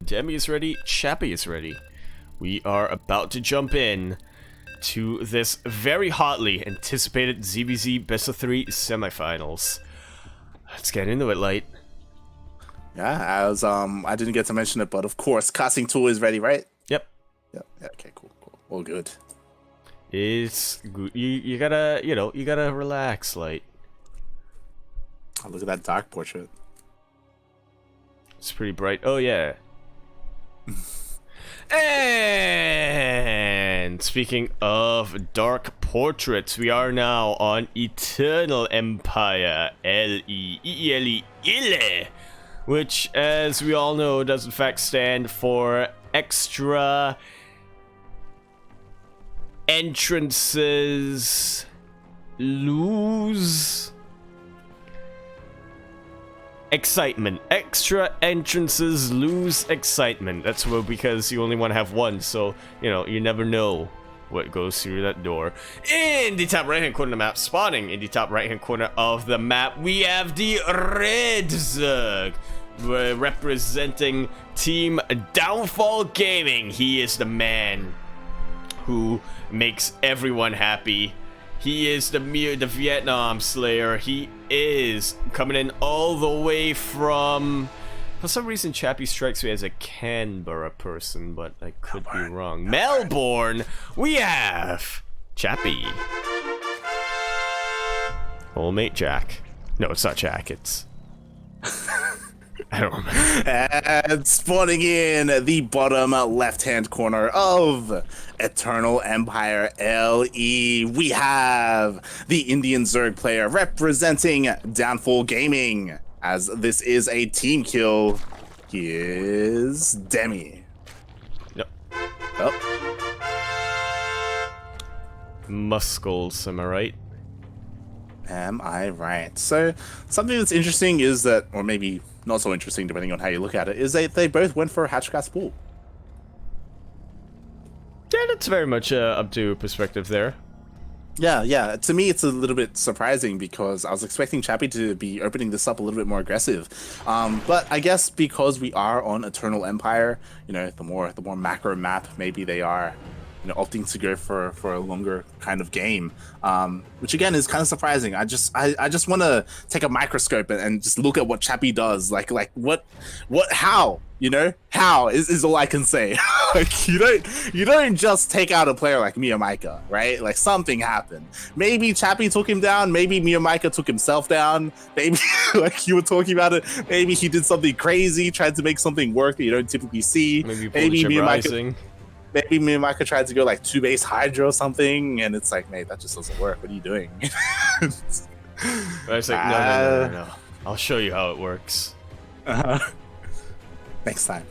Demi is ready. Chappy is ready. We are about to jump in to this very hotly anticipated ZvZ Best of 3 semifinals. Let's get into it, Light. Yeah, as I didn't get to mention it, but of course, casting tool is ready, right? Yep. Yeah. Okay. Cool. All good. It's good. You gotta, you gotta relax, Light. Oh, look at that dark portrait. It's pretty bright. Oh yeah. And speaking of dark portraits, we are now on Eternal Empire L-E-E-L-E, which, as we all know, does in fact stand for extra entrances lose excitement. Extra entrances lose excitement. That's what, because you only want to have one, so you never know what goes through that door. In the top right hand corner of the map, spawning in the top right hand corner of the map, we have the Red Zerg representing Team Downfall Gaming. He is the man who makes everyone happy. He is the Vietnam Slayer. He is coming in all the way from... For some reason, Chappy strikes me as a Canberra person, but I could be wrong. Melbourne! We have Chappy. Old mate Jack. No, it's not Jack, it's... I don't remember. And spawning in the bottom left-hand corner of Eternal Empire LE, we have the Indian Zerg player representing Downfall Gaming. As this is a team kill, he is Demi. Yep. Oh. Muscles, am I right? Am I right? So, something that's interesting is that, or maybe not so interesting depending on how you look at it, is that they both went for a Hatchcast pool. Yeah, that's very much up to perspective there. Yeah. To me, it's a little bit surprising because I was expecting Chappy to be opening this up a little bit more aggressive. But I guess because we are on Eternal Empire, the more macro map, maybe they are opting to go for a longer kind of game, which again is kind of surprising. I just want to take a microscope and just look at what Chappy does. Like how is all I can say. Like you don't just take out a player like Miyamika, right? Like something happened. Maybe Chappy took him down. Maybe Miyamika took himself down. Maybe like you were talking about it. Maybe he did something crazy, tried to make something work that you don't typically see. Maybe Miyamika. Maybe Miyamika tried to go like 2-base Hydra or something, and it's like, mate, that just doesn't work. What are you doing? I was like, no. I'll show you how it works. Next time.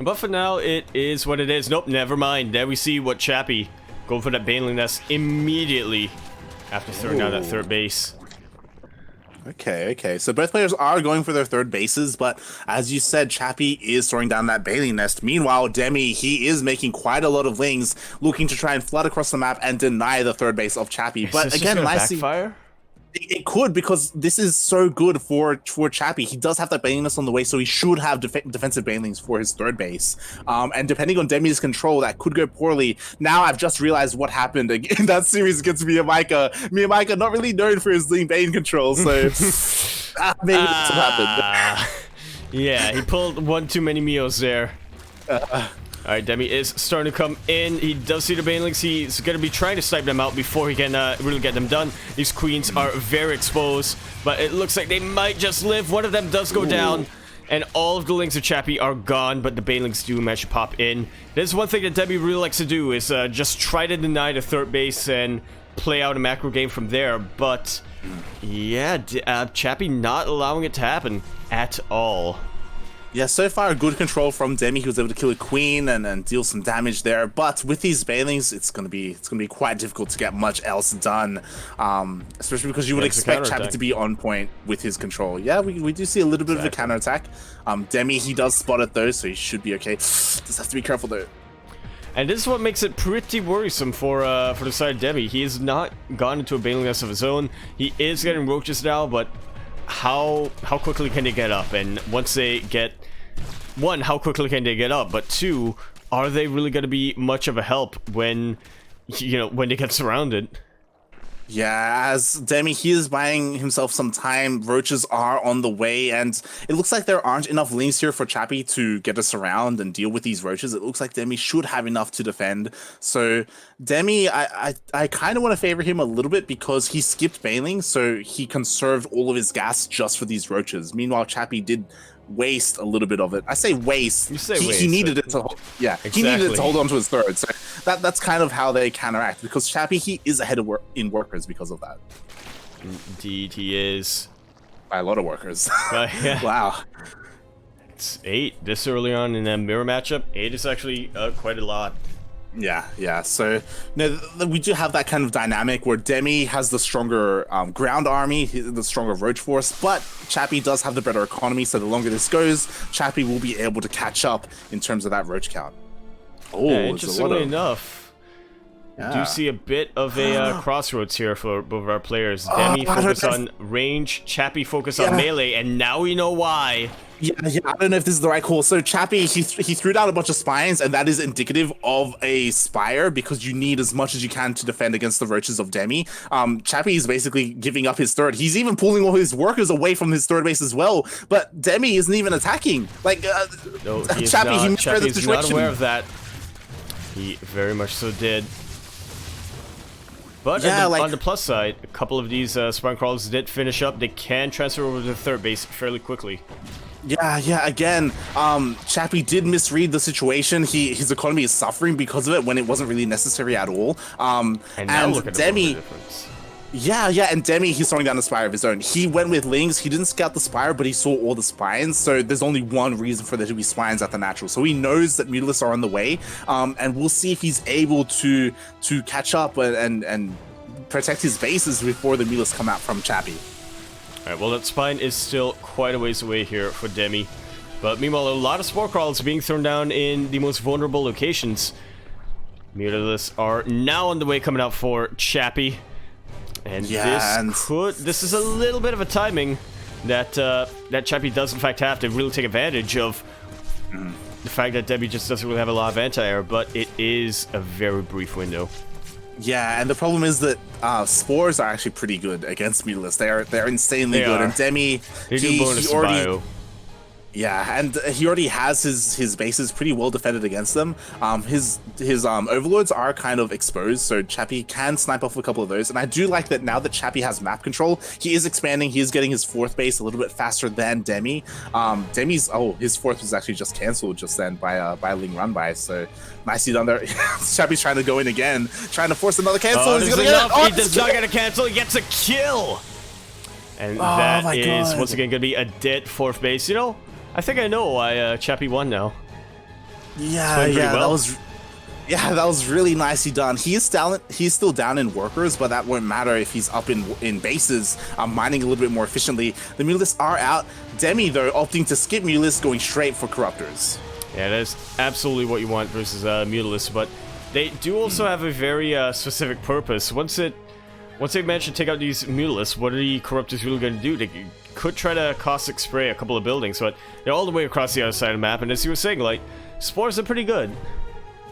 But for now, it is what it is. Nope, never mind. There we see what Chappy go for that Baneling Nest immediately after throwing down that third base. Okay. So both players are going for their third bases, but as you said, Chappy is throwing down that Baneling Nest. Meanwhile, Demi, he is making quite a lot of lings, looking to try and flood across the map and deny the third base of Chappy. But again, backfire? It could, because this is so good for Chappy. He does have that Baneling Nest on the way, so he should have defensive Banelings for his third base. And depending on Demi's control, that could go poorly. Now I've just realized what happened in that series against Miyamika. Miyamika not really known for his Bane control, so maybe that's what happened. Yeah, he pulled one too many Mios there. Alright, Demi is starting to come in. He does see the Banelings. He's going to be trying to snipe them out before he can really get them done. These queens are very exposed, but it looks like they might just live. One of them does go down, and all of the lings of Chappy are gone, but the Banelings do manage to pop in. There's one thing that Demi really likes to do is just try to deny the third base and play out a macro game from there, but yeah, Chappy not allowing it to happen at all. Yeah, so far good control from Demi. He was able to kill a queen and deal some damage there. But with these Banelings, it's gonna be quite difficult to get much else done. Especially because you would expect Chappy to be on point with his control. Yeah, we do see a little bit of a counterattack. Demi, he does spot it though, so he should be okay. Just have to be careful though. And this is what makes it pretty worrisome for the side of Demi. He has not gone into a bailing nest of his own. He is getting roaches now, but how quickly can they get up? And once they get... One, how quickly can they get up? But two, are they really going to be much of a help when, you know, when they get surrounded? Yeah, as Demi, he is buying himself some time. Roaches are on the way, and it looks like there aren't enough links here for Chappy to get us around and deal with these roaches. It looks like Demi should have enough to defend. So Demi, I kind of want to favor him a little bit because he skipped bailing, so he conserved all of his gas just for these roaches. Meanwhile, Chappy did waste a little bit of it. I say waste. You say he waste. He needed it to hold, yeah, Exactly. He needed it to hold on to his third. So that's kind of how they counteract, because Chappy, he is ahead of in workers because of that. Indeed, he is. By a lot of workers. Yeah. Wow. It's 8 this early on in a mirror matchup. 8 is actually quite a lot. Yeah. So we do have that kind of dynamic where Demi has the stronger ground army, the stronger roach force, but Chappy does have the better economy. So the longer this goes, Chappy will be able to catch up in terms of that roach count. Oh, yeah, interestingly enough, Yeah. do see a bit of a crossroads here for both of our players. Demi focus on range, Chappy focus on melee, and now we know why. Yeah, I don't know if this is the right call. So Chappy, he threw down a bunch of spines, and that is indicative of a spire, because you need as much as you can to defend against the roaches of Demi. Chappy is basically giving up his third. He's even pulling all his workers away from his third base as well. But Demi isn't even attacking. Like, No, he is Chappy, not. he misread the Chappy's situation. not aware of that. He very much so did. But Yeah, on the plus side, a couple of these spine crawlers did finish up. They can transfer over to third base fairly quickly. Yeah. Again, Chappy did misread the situation. His economy is suffering because of it when it wasn't really necessary at all. And now look at Demi, the difference. Yeah, and Demi, he's throwing down the spire of his own. He went with Lings. He didn't scout the spire, but he saw all the spines. So there's only one reason for there to be spines at the natural. So he knows that Mutalisks are on the way, and we'll see if he's able to catch up and protect his bases before the Mutalisks come out from Chappy. Alright, well, that spine is still quite a ways away here for Demi. But meanwhile, a lot of spore crawls being thrown down in the most vulnerable locations. Mutalisks are now on the way coming out for Chappy. And this is a little bit of a timing that that Chappy does in fact have to really take advantage of the fact that Demi just doesn't really have a lot of anti-air, but it is a very brief window. Yeah, and the problem is that spores are actually pretty good against Mutalisks. They're insanely good, and Demi, they do bonus bio. Yeah, and he already has his bases pretty well defended against them. His overlords are kind of exposed, so Chappy can snipe off a couple of those. And I do like that now that Chappy has map control, he is expanding. He is getting his fourth base a little bit faster than Demi. Demi's his fourth was actually just canceled just then by Ling run by. So nicely done there. Chappy's trying to go in again, trying to force another cancel. He's gonna get it. He does not get a cancel. He gets a kill. And that is once again going to be a dead fourth base. You know, I think I know why Chappy won now. Yeah, that was really nicely done. He's still down in workers, but that won't matter if he's up in bases, mining a little bit more efficiently. The Mutalisks are out. Demi, though, opting to skip Mutalisks, going straight for Corruptors. Yeah, that is absolutely what you want versus Mutalisks, but they do also have a very specific purpose. Once they manage to take out these Mutalisks, what are the Corruptors really going to do? They could try to caustic spray a couple of buildings, but they're all the way across the other side of the map, and as you were saying, like, spores are pretty good.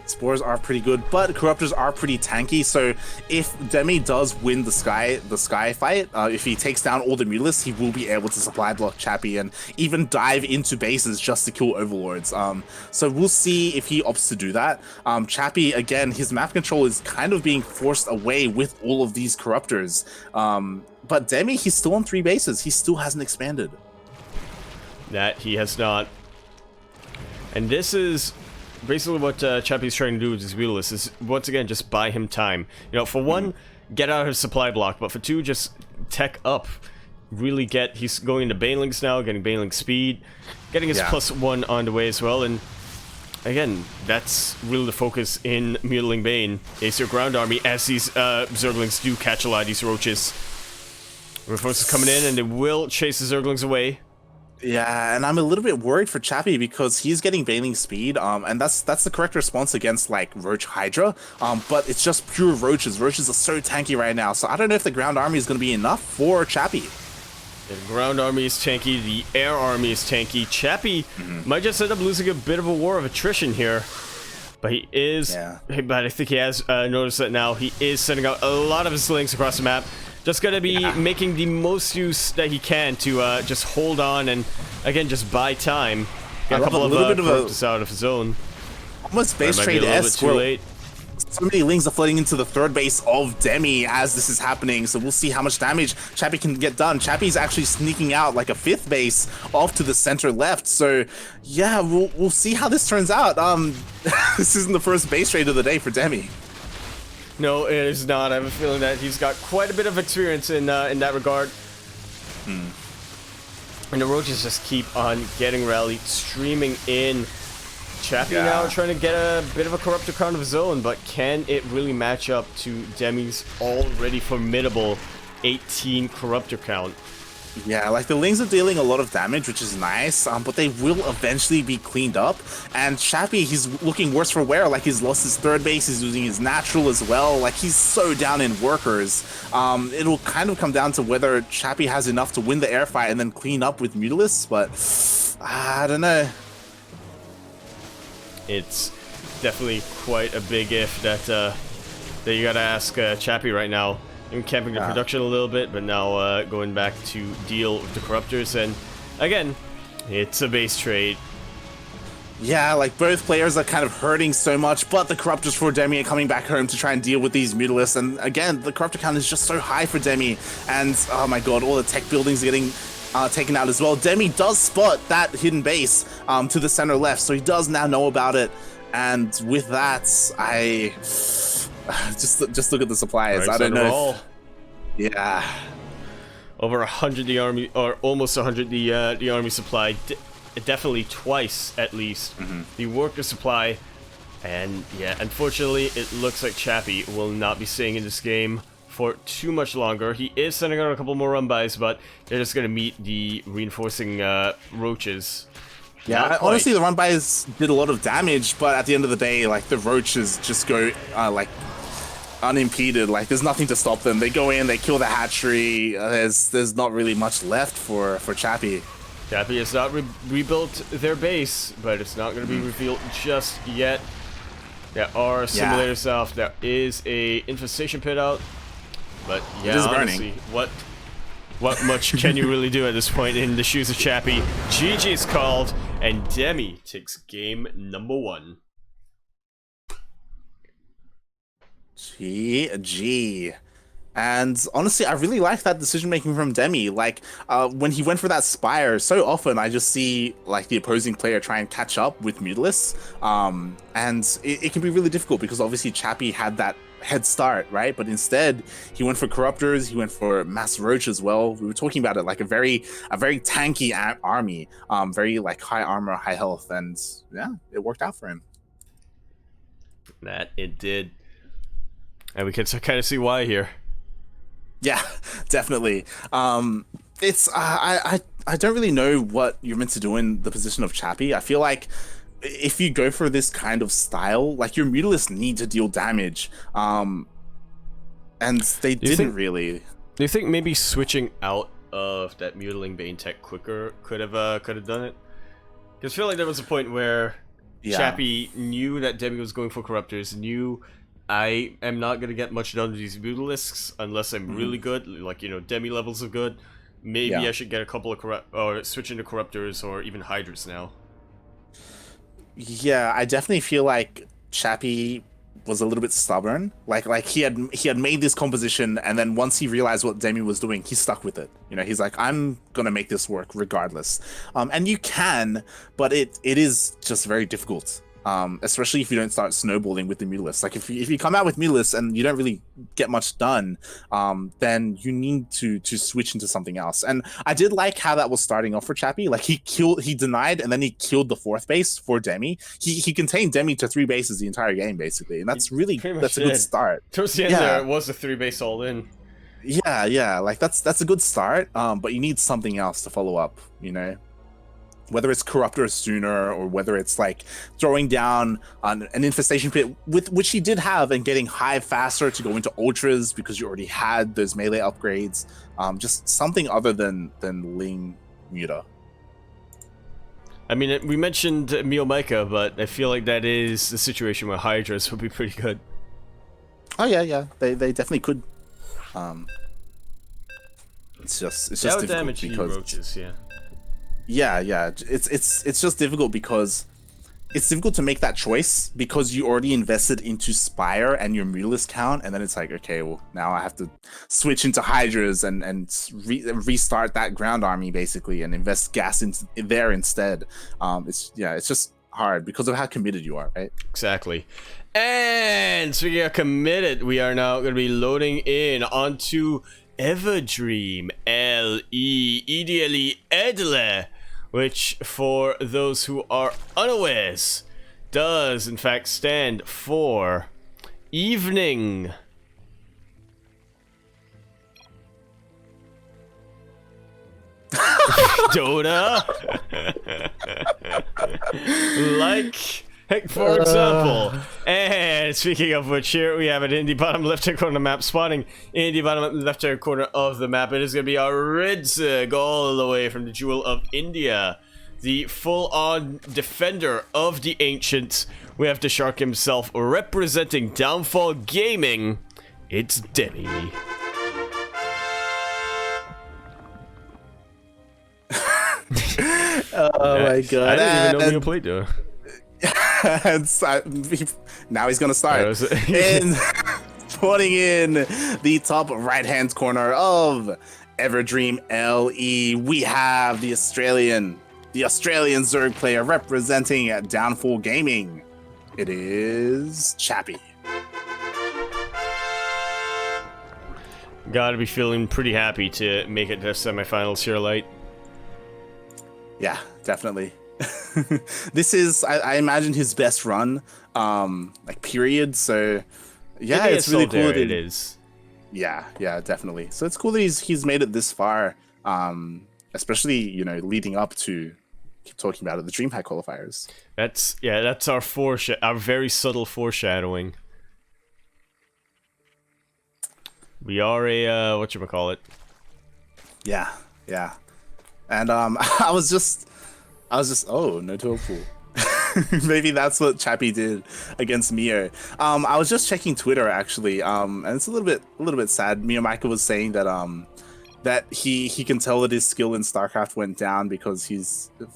Spores are pretty good, but Corruptors are pretty tanky. So if Demi does win the sky fight, if he takes down all the Mutalisks, he will be able to supply block Chappy and even dive into bases just to kill Overlords. So we'll see if he opts to do that. Chappy, again, his map control is kind of being forced away with all of these Corruptors. But Demi, he's still on 3 bases. He still hasn't expanded. That he has not. And this is basically what Chappy's trying to do with his Mutalisks, is once again just buy him time. You know, for one, get out of his supply block, but for two, just tech up. Really he's going into Banelings now, getting Baneling speed, getting his +1 on the way as well, and again, that's really the focus in Mutiling Bane. Ace your ground army as these Zerglings do catch a lot of these roaches. Reinforcements coming in, and they will chase the Zerglings away. Yeah, and I'm a little bit worried for Chappy because he's getting Baneling speed, and that's the correct response against like Roach Hydra, but it's just pure Roaches. Roaches are so tanky right now, so I don't know if the ground army is going to be enough for Chappy. The ground army is tanky, the air army is tanky. Chappy might just end up losing a bit of a war of attrition here. But he is, but I think he has noticed that now. He is sending out a lot of his links across the map. Just gonna be making the most use that he can to just hold on and, again, just buy time. Get a couple of corruptors out of his own. Almost base trade S. Too late. So many lings are flooding into the third base of Demi as this is happening, so we'll see how much damage Chappy can get done. Chappy's actually sneaking out like a fifth base off to the center left, so yeah, we'll see how this turns out. This isn't the first base trade of the day for Demi. No, it is not. I have a feeling that he's got quite a bit of experience in that regard. And the Roaches just keep on getting rallied, streaming in. Chappy now trying to get a bit of a corruptor count of his own, but can it really match up to Demi's already formidable 18 corruptor count? Yeah, like the lings are dealing a lot of damage, which is nice, but they will eventually be cleaned up. And Chappy, he's looking worse for wear. Like he's lost his third base, he's losing his natural as well. Like he's so down in workers. It'll kind of come down to whether Chappy has enough to win the air fight and then clean up with Mutalisk, but I don't know. It's definitely quite a big if that you gotta ask Chappy right now. I'm camping the production a little bit, but now going back to deal with the corruptors, and again, it's a base trade. Yeah, like both players are kind of hurting so much, but the corruptors for Demi are coming back home to try and deal with these Mutalisks, and again, the corruptor count is just so high for Demi, and oh my god, all the tech buildings are getting taken out as well. Demi does spot that hidden base to the center left, so he does now know about it, and with that, I just look at the suppliers. I don't know. Yeah, over 100 the army, or almost 100 the army supply. Definitely twice at least the worker supply, and yeah, unfortunately, it looks like Chappy will not be staying in this game for too much longer. He is sending out a couple more run-bys, but they're just going to meet the reinforcing Roaches. Yeah, honestly, the run-bys did a lot of damage, but at the end of the day, like, the Roaches just go, like, unimpeded. Like, there's nothing to stop them. They go in, they kill the hatchery. There's not really much left for Chappy. Chappy has not rebuilt their base, but it's not going to be revealed just yet. There are simulators south. There is a infestation pit out. But yeah, honestly, what much can you really do at this point in the shoes of Chappy? GG's called, and Demi takes game number 1. GG. And honestly, I really like that decision making from Demi. Like, when he went for that Spire, so often I just see like the opposing player try and catch up with Mutalisks, and it can be really difficult because obviously Chappy had that head start, right? But instead, he went for Corruptors, he went for Mass Roach as well. We were talking about it, like a very tanky army, very like high armor, high health, and yeah, it worked out for him. That it did, and we can kind of see why here. Yeah, definitely. It's I don't really know what you're meant to do in the position of Chappy. I feel like if you go for this kind of style, like your Mutalisks need to deal damage, and they didn't really. Do you think maybe switching out of that Mutiling Bane tech quicker could have done it? Because I feel like there was a point where Chappy knew that Demi was going for Corruptors, knew I am not going to get much done with these Mutalisks unless I'm really good, like, you know, Demi levels of good. Maybe I should get a couple of or switch into Corruptors or even Hydras now. Yeah, I definitely feel like Chappy was a little bit stubborn. Like he had made this composition, and then once he realized what Demi was doing, he stuck with it. You know, he's like, I'm gonna make this work regardless. And you can, but it is just very difficult. Especially if you don't start snowballing with the Mutalisks. Like if you come out with Mutalisks and you don't really get much done, then you need to switch into something else. And I did like how that was starting off for Chappy. Like he denied and then he killed the 4th base for Demi. He contained Demi to 3 bases the entire game basically, and that's a good start. Towards the end there, it was a 3 base all in. Yeah, like that's a good start. But you need something else to follow up, you know. whether it's Corruptor sooner or whether it's like throwing down an infestation pit, with which he did have, and getting high faster to go into ultras because you already had those melee upgrades. Just something other than Ling Muta. I mean, we mentioned Miomaika, but I feel like that is the situation where Hydras would be pretty good. Oh yeah, they definitely could. It's just difficult damage because roaches, yeah. Yeah. It's just difficult because it's difficult to make that choice because you already invested into Spire and your Mutalisk count, and then it's like, okay, well, now I have to switch into Hydras and restart that ground army basically and invest gas into there instead. It's just hard because of how committed you are, right? Exactly. And speaking of committed, we are now going to be loading in onto Everdream LE, ideally Edle, which, for those who are unawares, does in fact stand for evening. Dota. Like, for example. And speaking of which, here we have it in the bottom left-hand corner of the map, spawning in the bottom left-hand corner of the map. It is going to be our Ridzig all the way from the Jewel of India, the full-on defender of the ancients. We have the shark himself representing Downfall Gaming. It's Demi. Oh my god! I didn't even know we played though. Now he's gonna start. And putting in the top right-hand corner of Everdream LE, we have the Australian Zerg player representing Downfall Gaming. It is Chappy. Gotta be feeling pretty happy to make it to semifinals here, Light. Yeah, definitely. This is, I imagine, his best run, like, period. So, yeah, it's really cool that it is. Yeah, definitely. So it's cool that he's made it this far, especially, you know, leading up to, keep talking about it, the DreamHack qualifiers. That's our very subtle foreshadowing. We are a whatchamacallit. Yeah. And I was just oh, no to a fool. Maybe that's what Chappy did against Mio. I was just checking Twitter actually, and it's a little bit sad. Miyamaka was saying that that he can tell that his skill in StarCraft went down because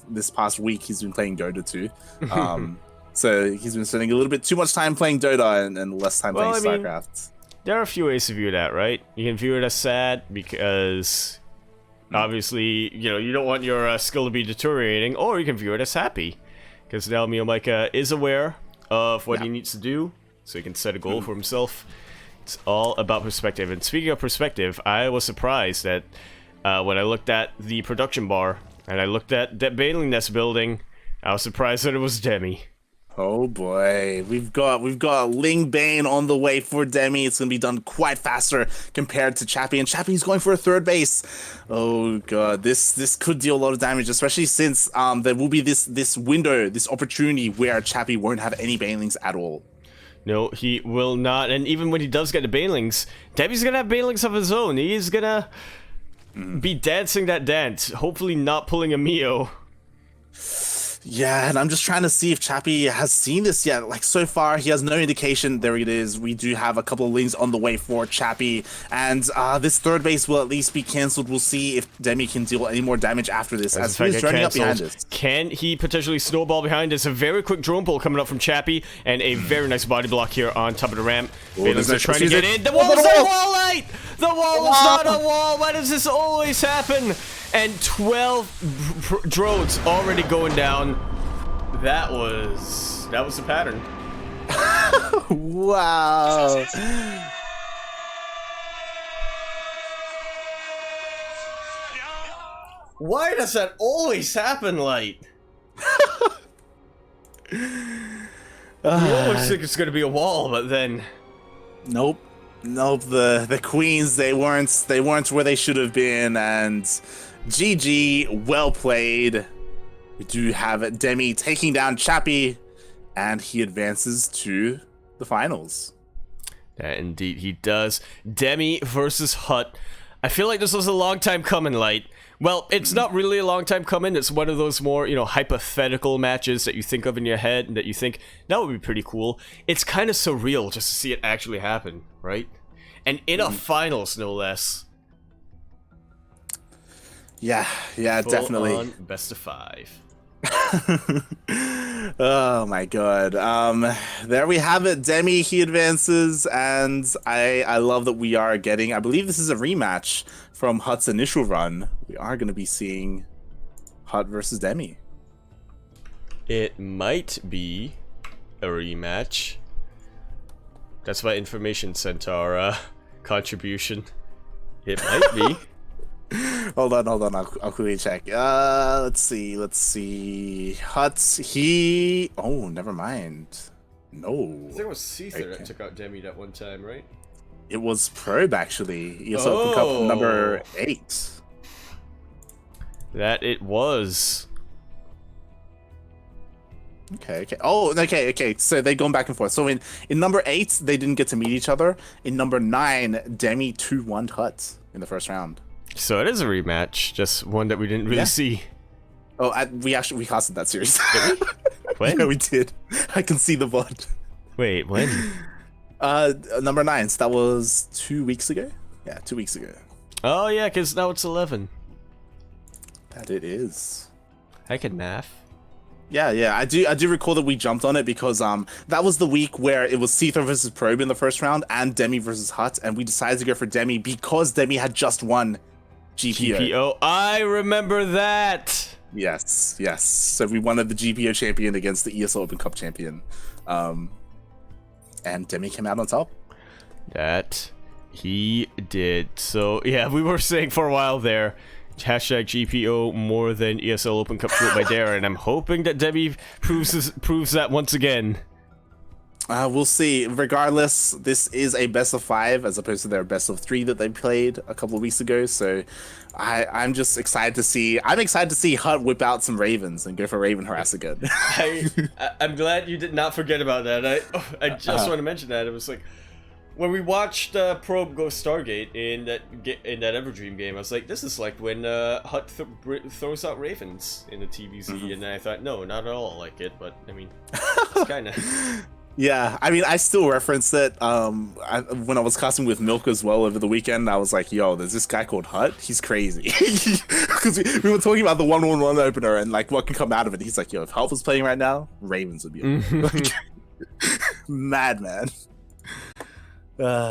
this past week he's been playing Dota 2. So he's been spending a little bit too much time playing Dota and less time playing StarCraft. There are a few ways to view that, right? You can view it as sad because obviously, you know, you don't want your skill to be deteriorating, or you can view it as happy because now Miyamaka is aware of what he needs to do, so he can set a goal for himself. It's all about perspective. And speaking of perspective, I was surprised that when I looked at the production bar and I looked at that Baneling Nest building, I was surprised that it was Demi. Oh boy, we've got Ling Bane on the way for Demi. It's gonna be done quite faster compared to Chappy, and Chappy's going for a third base. Oh god, this could deal a lot of damage, especially since there will be this window, this opportunity where Chappy won't have any Banelings at all. No, he will not. And even when he does get the Banelings, Demi's gonna have Banelings of his own. He's gonna be dancing that dance, hopefully not pulling a Mio. Yeah, and I'm just trying to see if Chappy has seen this yet. Like, so far, he has no indication. There it is. We do have a couple of links on the way for Chappy, and this third base will at least be cancelled. We'll see if Demi can deal any more damage after this, as he's running up behind us. Can he potentially snowball behind us? A very quick drone pull coming up from Chappy, and a very nice body block here on top of the ramp. Banelings are trying to get in. The wall's not a wall, Light! The wall is not a wall! Why does this always happen? And 12 drones already going down. That was the pattern. Wow. Why does that always happen, Light? You always think it's gonna be a wall, but then Nope. The queens, they weren't where they should have been, and GG, well played. We do have Demi taking down Chappy, and he advances to the finals. Yeah, indeed he does. Demi versus Hut. I feel like this was a long time coming, Light. Well, it's not really a long time coming. It's one of those more, you know, hypothetical matches that you think of in your head and that you think, that would be pretty cool. It's kind of surreal just to see it actually happen, right? And in a finals, no less. Yeah, Full definitely. On best of 5. Oh my god. There we have it. Demi, he advances, and I love that we are getting, I believe this is a rematch from Hut's initial run. We are going to be seeing Hut versus Demi. It might be a rematch. That's my information center contribution. It might be. Hold on. I'll quickly check. Let's see. Hut, he... Oh, never mind. No. I think it was Caesar that took out Demi that one time, right? It was Probe, actually. ESL Open Cup number 8. That it was. Okay. Oh, okay. So they've gone back and forth. So in number 8, they didn't get to meet each other. In number 9, Demi 2-1 Hut in the first round. So it is a rematch, just one that we didn't really see. Oh, we casted that series. Did we? When? Yeah, we did. I can see the VOD. Wait, when? Number 9. So that was 2 weeks ago. Yeah, 2 weeks ago. Oh yeah, because now it's 11. That it is. I can math. Yeah. I do recall that we jumped on it because that was the week where it was Caesar versus Probe in the first round and Demi versus Hut, and we decided to go for Demi because Demi had just won GPO. I remember that. Yes. So we wanted the GPO champion against the ESL Open Cup champion, and Demi came out on top. That he did. So yeah, we were saying for a while there, hashtag GPO more than ESL Open Cup Fueled by Dare, and I'm hoping that Demi proves that once again. We'll see. Regardless, this is a best of 5 as opposed to their best of 3 that they played a couple of weeks ago. So I'm just excited to see. I'm excited to see Hut whip out some Ravens and go for Raven harass again. I'm glad you did not forget about that. I just want to mention that. It was like, when we watched Probe go Stargate in that Everdream game, I was like, this is like when Hut throws out Ravens in the TVZ, and then I thought, no, not at all like it, but I mean, it's kind of... Yeah, I mean, I still reference it. When I was casting with Milk as well over the weekend, I was like, yo, there's this guy called Hut. He's crazy. Because we were talking about the 1-1-1 opener and like what can come out of it. He's like, yo, if Hut was playing right now, Ravens would be like, mad, man.